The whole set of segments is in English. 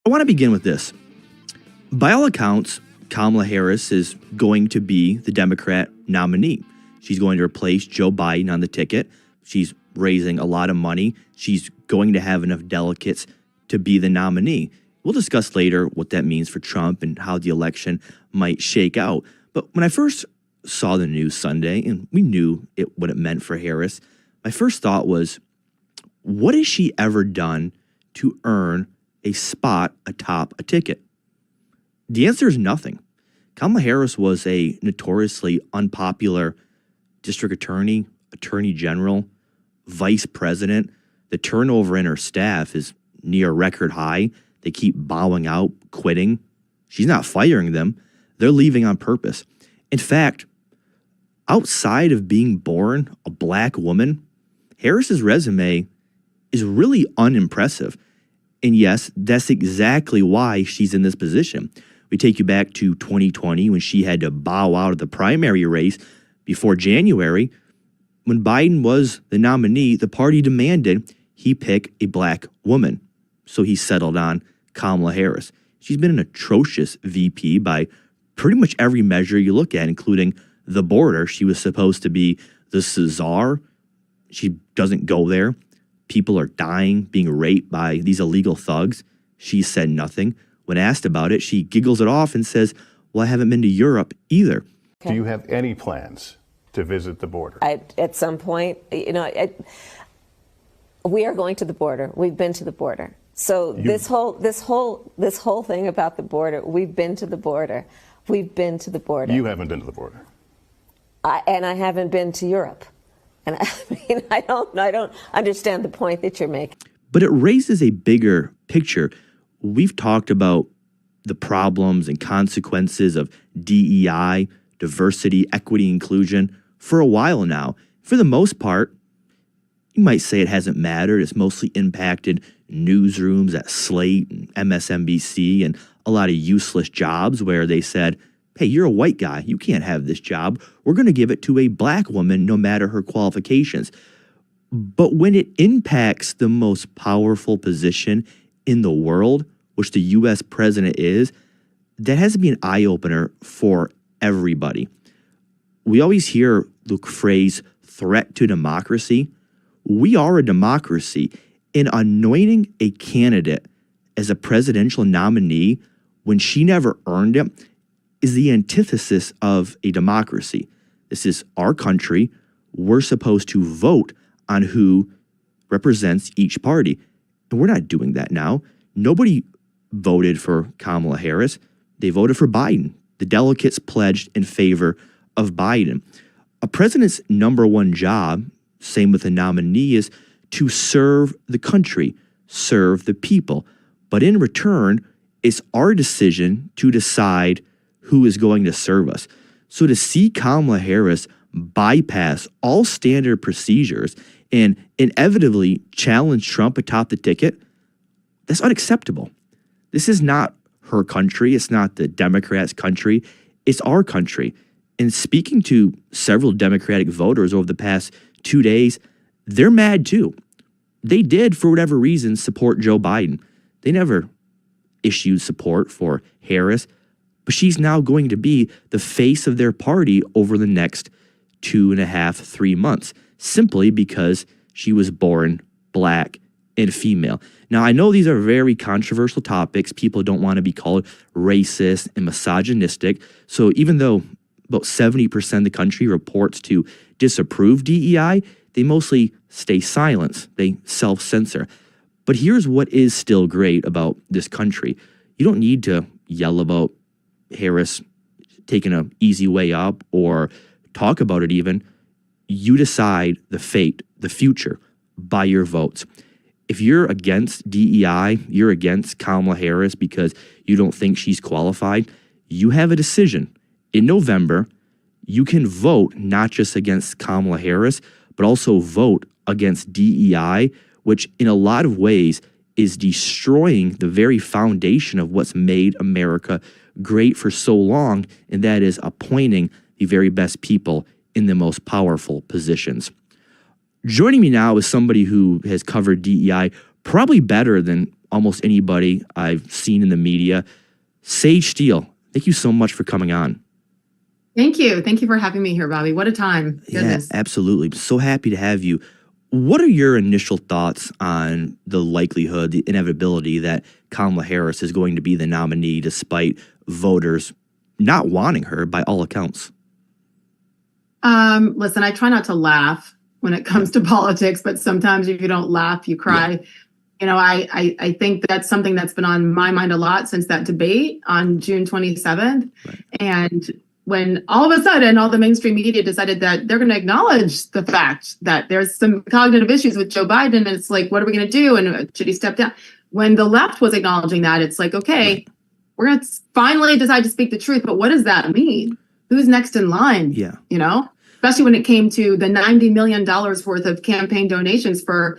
I want to begin with this. By all accounts, Kamala Harris is going to be the Democrat nominee. She's going to replace Joe Biden on the ticket. She's raising a lot of money. She's going to have enough delegates to be the nominee. We'll discuss later what that means for Trump and how the election might shake out. But when I first saw the news Sunday, and we knew what it meant for Harris, my first thought was, what has she ever done to earn a spot atop a ticket? The answer is nothing. Kamala Harris was a notoriously unpopular district attorney, attorney general, vice president. The turnover in her staff is near record high. They keep bowing out, quitting. She's not firing them. They're leaving on purpose. In fact, outside of being born a black woman, Harris's resume is really unimpressive. And yes, that's exactly why she's in this position. We take you back to 2020 when she had to bow out of the primary race before January. When Biden was the nominee, the party demanded he pick a black woman. So he settled on Kamala Harris. She's been an atrocious VP by pretty much every measure you look at, including the border. She was supposed to be the Czar. She doesn't go there. People are dying, being raped by these illegal thugs. She said nothing. When asked about it, she giggles it off and says, well, I haven't been to Europe either. Okay. Do you have any plans to visit the border? At some point, we are going to the border. We've been to the border. So this whole thing about the border, we've been to the border. We've been to the border. You haven't been to the border. And I haven't been to Europe. And I don't understand the point that you're making. But it raises a bigger picture. We've talked about the problems and consequences of DEI, diversity, equity, inclusion for a while now. For the most part, you might say it hasn't mattered. It's mostly impacted newsrooms at Slate and MSNBC and a lot of useless jobs where they said, hey, you're a white guy. You can't have this job. We're going to give it to a black woman no matter her qualifications. But when it impacts the most powerful position in the world, which the U.S. president is, that has to be an eye-opener for everybody. We always hear the phrase threat to democracy. We are a democracy. In anointing a candidate as a presidential nominee when she never earned it is the antithesis of a democracy. This is our country. We're supposed to vote on who represents each party. And we're not doing that now. Nobody voted for Kamala Harris. They voted for Biden. The delegates pledged in favor of Biden. A president's number one job, same with a nominee, is to serve the country, serve the people. But in return, it's our decision to decide who is going to serve us. So to see Kamala Harris bypass all standard procedures and inevitably challenge Trump atop the ticket, that's unacceptable. This is not her country. It's not the Democrats' country. It's our country. And speaking to several Democratic voters over the past 2 days, they're mad too. They did, for whatever reason, support Joe Biden. They never issued support for Harris, but she's now going to be the face of their party over the next 2.5, 3 months, simply because she was born black and female. Now, I know these are very controversial topics. People don't want to be called racist and misogynistic. So even though about 70% of the country reports to disapprove DEI, they mostly stay silent. They self-censor. But here's what is still great about this country. You don't need to yell about Harris taking an easy way up or talk about it even. You decide the fate, the future, by your votes. If you're against DEI, you're against Kamala Harris because you don't think she's qualified, you have a decision. In November, you can vote not just against Kamala Harris, but also vote against DEI, which in a lot of ways is destroying the very foundation of what's made America great for so long, and that is appointing the very best people in the most powerful positions. Joining me now is somebody who has covered DEI probably better than almost anybody I've seen in the media. Sage Steele, thank you so much for coming on. Thank you. Thank you for having me here, Bobby. What a time. Goodness. Yeah, absolutely. So happy to have you. What are your initial thoughts on the likelihood, the inevitability that Kamala Harris is going to be the nominee despite voters not wanting her by all accounts? Listen, I try not to laugh when it comes to politics, but sometimes if you don't laugh, you cry. Yeah. You know, I think that's something that's been on my mind a lot since that debate on June 27th. Right. And when all of a sudden all the mainstream media decided that they're going to acknowledge the fact that there's some cognitive issues with Joe Biden, and it's like, what are we going to do? And should he step down? When the left was acknowledging that, it's like, okay, right, we're going to finally decide to speak the truth. But what does that mean? Who's next in line? Yeah. You know, especially when it came to the $90 million worth of campaign donations for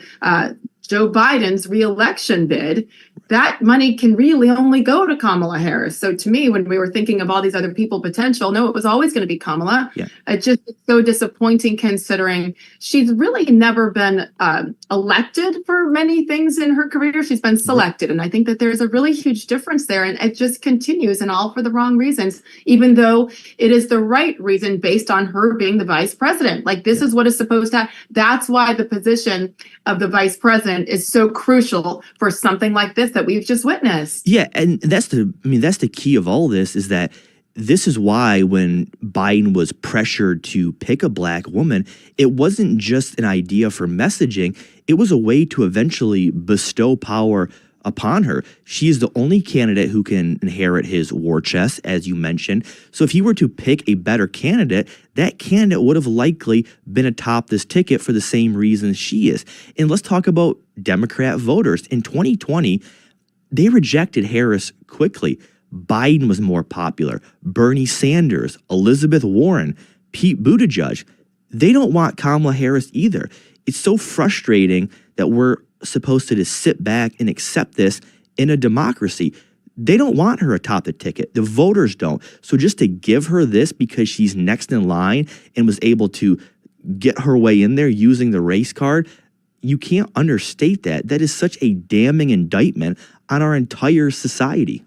Joe Biden's reelection bid. That money can really only go to Kamala Harris. So to me, when we were thinking of all these other people potential, no, it was always going to be Kamala. Yeah. It's just so disappointing considering she's really never been elected for many things in her career. She's been selected. And I think that there's a really huge difference there. And it just continues, and all for the wrong reasons, even though it is the right reason based on her being the vice president. Like, this is what is supposed to happen. That's why the position of the vice president is so crucial for something like this that we've just witnessed. Yeah, and that's the key of all this, is that this is why when Biden was pressured to pick a black woman, it wasn't just an idea for messaging. It was a way to eventually bestow power upon her. She is the only candidate who can inherit his war chest, as you mentioned. So if he were to pick a better candidate, that candidate would have likely been atop this ticket for the same reasons she is. And let's talk about Democrat voters. In 2020, they rejected Harris quickly. Biden was more popular. Bernie Sanders, Elizabeth Warren, Pete Buttigieg. They don't want Kamala Harris either. It's so frustrating that we're supposed to just sit back and accept this in a democracy. They don't want her atop the ticket. The voters don't. So just to give her this because she's next in line and was able to get her way in there using the race card, you can't understate that. That is such a damning indictment on our entire society.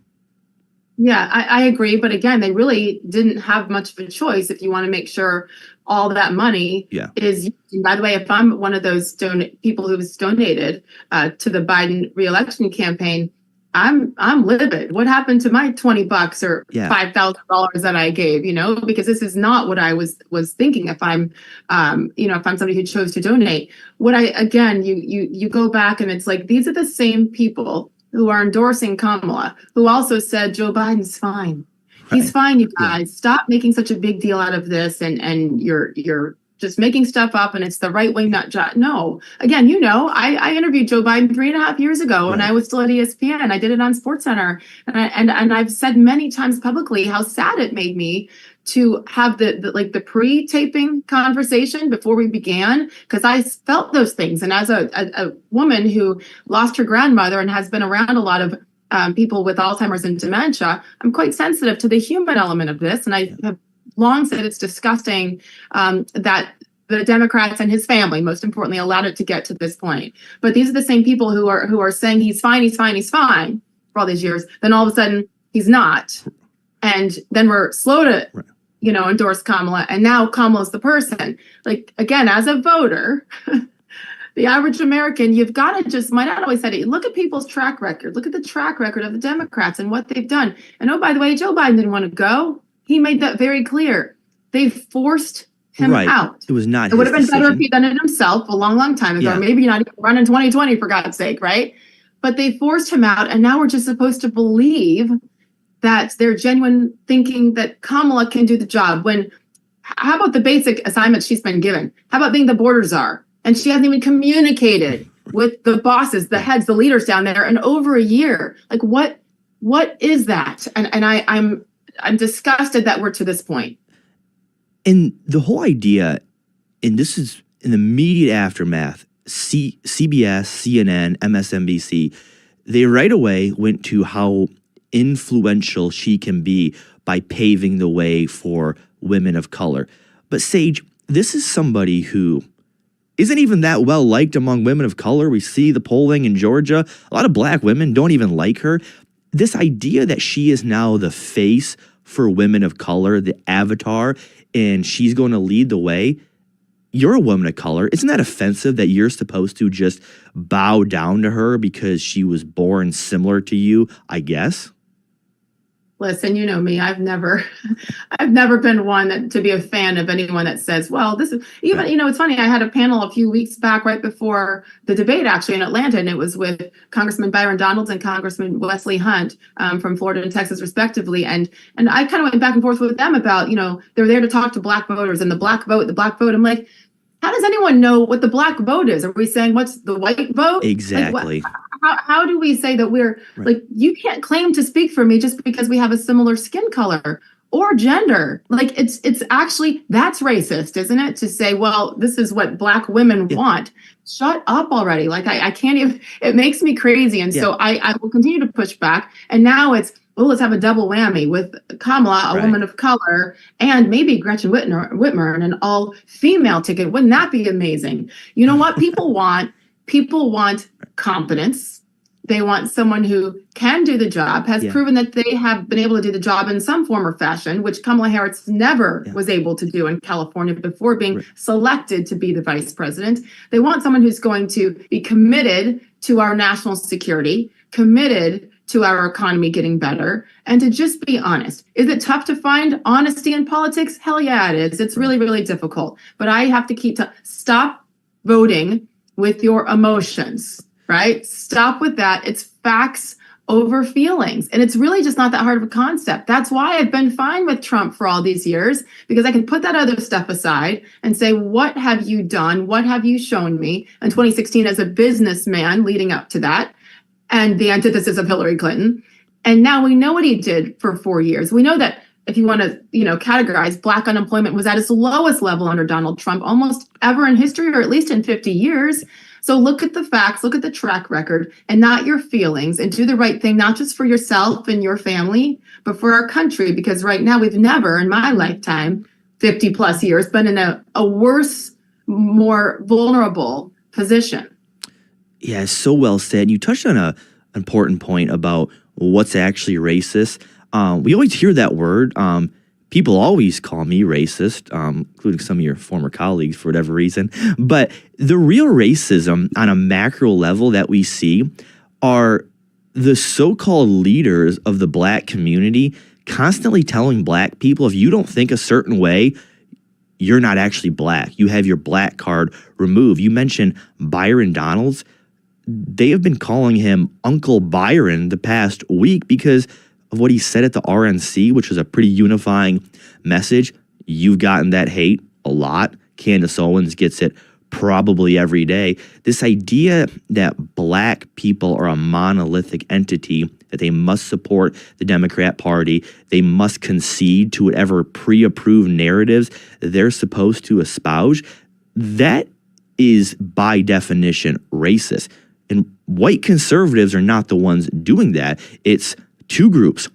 Yeah, I agree. But again, they really didn't have much of a choice if you want to make sure all that money is used. And by the way, if I'm one of those people who's donated to the Biden reelection campaign, I'm livid. What happened to my $20 or $5,000 that I gave? You know, because this is not what I was thinking. If I'm, if I'm somebody who chose to donate, you go back and it's like, these are the same people who are endorsing Kamala, who also said Joe Biden's fine. He's fine, you guys. Yeah. Stop making such a big deal out of this, and you're just making stuff up, and it's the right wing nut job. No, again, I interviewed Joe Biden 3.5 years ago when I was still at ESPN. I did it on SportsCenter, and I've said many times publicly how sad it made me to have the pre-taping conversation before we began, because I felt those things. And as a woman who lost her grandmother and has been around a lot of people with Alzheimer's and dementia, I'm quite sensitive to the human element of this. And I have long said it's disgusting that the Democrats and his family, most importantly, allowed it to get to this point. But these are the same people who are saying he's fine for all these years. Then all of a sudden he's not. And then we're slow to, endorse Kamala. And now Kamala's the person. Like, again, as a voter, the average American, you've got to just, might not always say it, look at people's track record. Look at the track record of the Democrats and what they've done. And oh, by the way, Joe Biden didn't want to go. He made that very clear. They forced him out. It was not. It would have been better if he'd done it himself a long, long time ago. Yeah. Maybe not even run in 2020, for God's sake, right? But they forced him out. And now we're just supposed to believe that they're genuine thinking that Kamala can do the job. How about the basic assignments she's been given? How about being the border czar? And she hasn't even communicated with the bosses, the heads, the leaders down there in over a year. Like, what is that? And I'm disgusted that we're to this point. And the whole idea, and this is in the immediate aftermath, CBS, CNN, MSNBC, they right away went to how influential she can be by paving the way for women of color. But Sage, this is somebody who isn't even that well liked among women of color. We see the polling in Georgia. A lot of black women don't even like her. This idea that she is now the face for women of color, the avatar, and she's going to lead the way. You're a woman of color. Isn't that offensive that you're supposed to just bow down to her because she was born similar to you, I guess? Listen, you know me. I've never been one to be a fan of anyone that says, well, this is even, it's funny. I had a panel a few weeks back right before the debate actually in Atlanta, and it was with Congressman Byron Donalds and Congressman Wesley Hunt from Florida and Texas, respectively. And I kind of went back and forth with them about, they're there to talk to black voters and the black vote. I'm like, how does anyone know what the black vote is? Are we saying what's the white vote? Exactly. How do we say that we're like, you can't claim to speak for me just because we have a similar skin color or gender? Like it's actually, that's racist, isn't it? To say, well, this is what black women want. Shut up already. Like I can't even, it makes me crazy. And so I will continue to push back. And now it's, let's have a double whammy with Kamala, a woman of color, and maybe Gretchen Whitmer and an all-female ticket. Wouldn't that be amazing? You know what people want? People want competence. They want someone who can do the job, has proven that they have been able to do the job in some form or fashion, which Kamala Harris never was able to do in California before being selected to be the vice president. They want someone who's going to be committed to our national security, committed to our economy getting better, and to just be honest. Is it tough to find honesty in politics? Hell yeah, it is. It's really, really difficult. But I have to stop voting with your emotions, right? Stop with that. It's facts over feelings. And it's really just not that hard of a concept. That's why I've been fine with Trump for all these years, because I can put that other stuff aside and say, what have you done? What have you shown me in 2016 as a businessman leading up to that? And the antithesis of Hillary Clinton. And now we know what he did for 4 years. We know that if you want to, categorize, black unemployment was at its lowest level under Donald Trump almost ever in history, or at least in 50 years. So look at the facts, look at the track record, and not your feelings, and do the right thing, not just for yourself and your family, but for our country. Because right now we've never in my lifetime, 50 plus years, been in a worse, more vulnerable position. Yeah, so well said. You touched on an important point about what's actually racist. We always hear that word. People always call me racist, including some of your former colleagues for whatever reason. But the real racism on a macro level that we see are the so-called leaders of the black community constantly telling black people, if you don't think a certain way, you're not actually black. You have your black card removed. You mentioned Byron Donalds. They have been calling him Uncle Byron the past week because of what he said at the RNC, which was a pretty unifying message. You've gotten that hate a lot. Candace Owens gets it probably every day. This idea that black people are a monolithic entity, that they must support the Democrat Party, they must concede to whatever pre-approved narratives they're supposed to espouse, that is by definition racist. And white conservatives are not the ones doing that. It's two groups,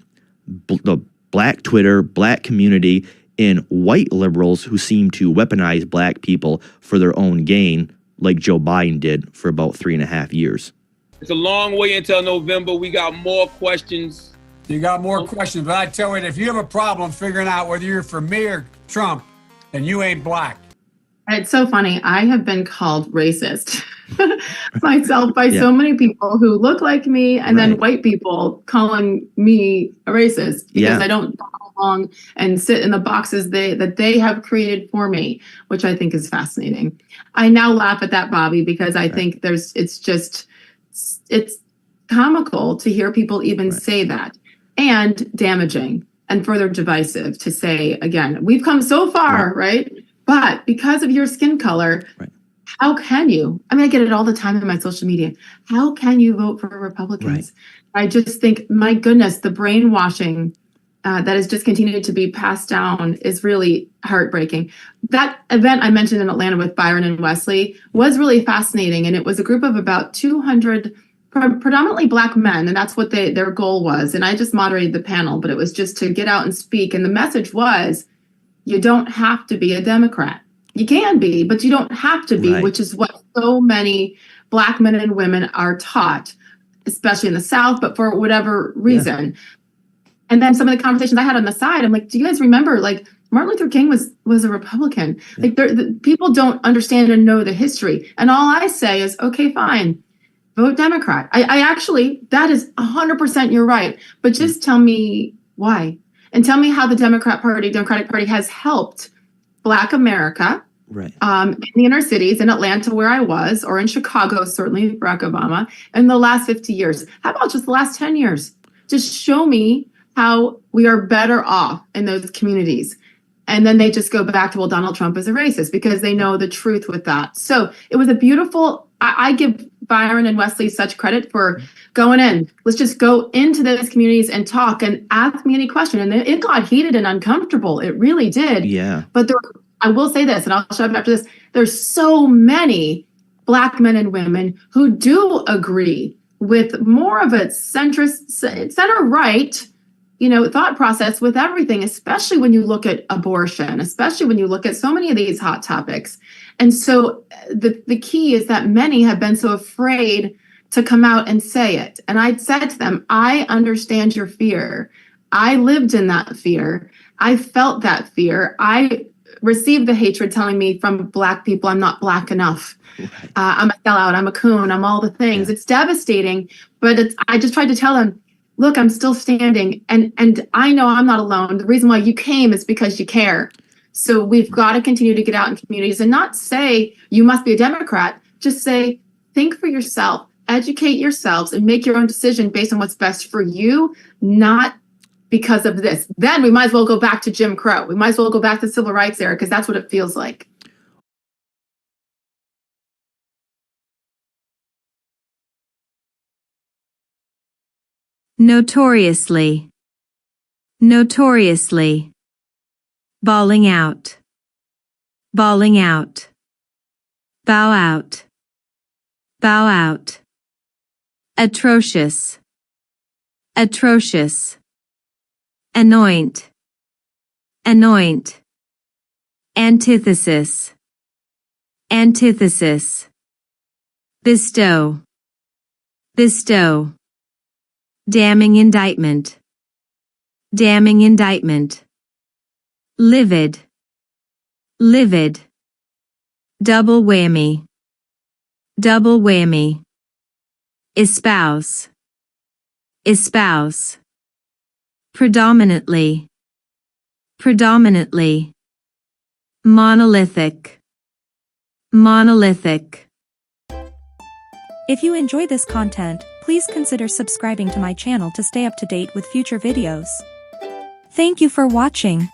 the black Twitter, black community, and white liberals who seem to weaponize black people for their own gain, like Joe Biden did for about 3.5 years. It's a long way until November. We got more questions. You got more questions, but I tell you, if you have a problem figuring out whether you're for me or Trump, then you ain't black. It's so funny. I have been called racist myself by so many people who look like me, and then white people calling me a racist because I don't go along and sit in the boxes that they have created for me, which I think is fascinating. I now laugh at that, Bobby, because I think it's comical to hear people even say that, and damaging and further divisive to say, again, we've come so far, right? But because of your skin color, how can you? I mean, I get it all the time in my social media. How can you vote for Republicans? I just think, my goodness, the brainwashing that has just continued to be passed down is really heartbreaking. That event I mentioned in Atlanta with Byron and Wesley was really fascinating. And it was a group of about 200 predominantly black men. And that's what their goal was. And I just moderated the panel, but it was just to get out and speak. And the message was, you don't have to be a Democrat. You can be, but you don't have to be, Right. which is what so many Black men and women are taught, especially in the South, but for whatever reason. And then some of the conversations I had on the side, I'm like, do you guys remember, like, Martin Luther King was a Republican. Like, people don't understand and know the history. And all I say is, okay, fine, vote Democrat. I actually, that is 100% you're right. But just tell me why. And tell me how the Democratic Party has helped Black America, Right. In the inner cities, in Atlanta, where I was, or in Chicago, certainly Barack Obama, in the last 50 years. How about just the last 10 years? Just show me how we are better off in those communities. And then they just go back to, well, Donald Trump is a racist, because they know the truth with that. So it was a beautiful, I give Byron and Wesley such credit for going in. Let's just go into those communities and talk and ask me any question. And it got heated and uncomfortable. It really did. Yeah. But I will say this, and I'll shut up after this. There's so many Black men and women who do agree with more of a centrist, center-right, thought process with everything, especially when you look at abortion, especially when you look at so many of these hot topics. And so the key is that many have been so afraid to come out and say it. And I said to them, I understand your fear. I lived in that fear. I felt that fear. I received the hatred telling me from Black people, I'm not Black enough. Right. I'm a sellout. I'm a coon. I'm all the things. Yeah. It's devastating. But I just tried to tell them, look, I'm still standing. And I know I'm not alone. The reason why you came is because you care. So we've got to continue to get out in communities and not say you must be a Democrat. Just say, think for yourself, educate yourselves, and make your own decision based on what's best for you, not because of this. Then we might as well go back to Jim Crow. We might as well go back to the civil rights era, because that's what it feels like. Notoriously. Notoriously. Bawling out. Bawling out. Bow out. Bow out. Atrocious. Atrocious. Anoint. Anoint. Antithesis. Antithesis. Bestow. Bestow. Damning indictment. Damning indictment. Livid. Livid. Double whammy. Double whammy. Espouse. Espouse. Predominantly. Predominantly. Monolithic. Monolithic. If you enjoy this content, please consider subscribing to my channel to stay up to date with future videos. Thank you for watching.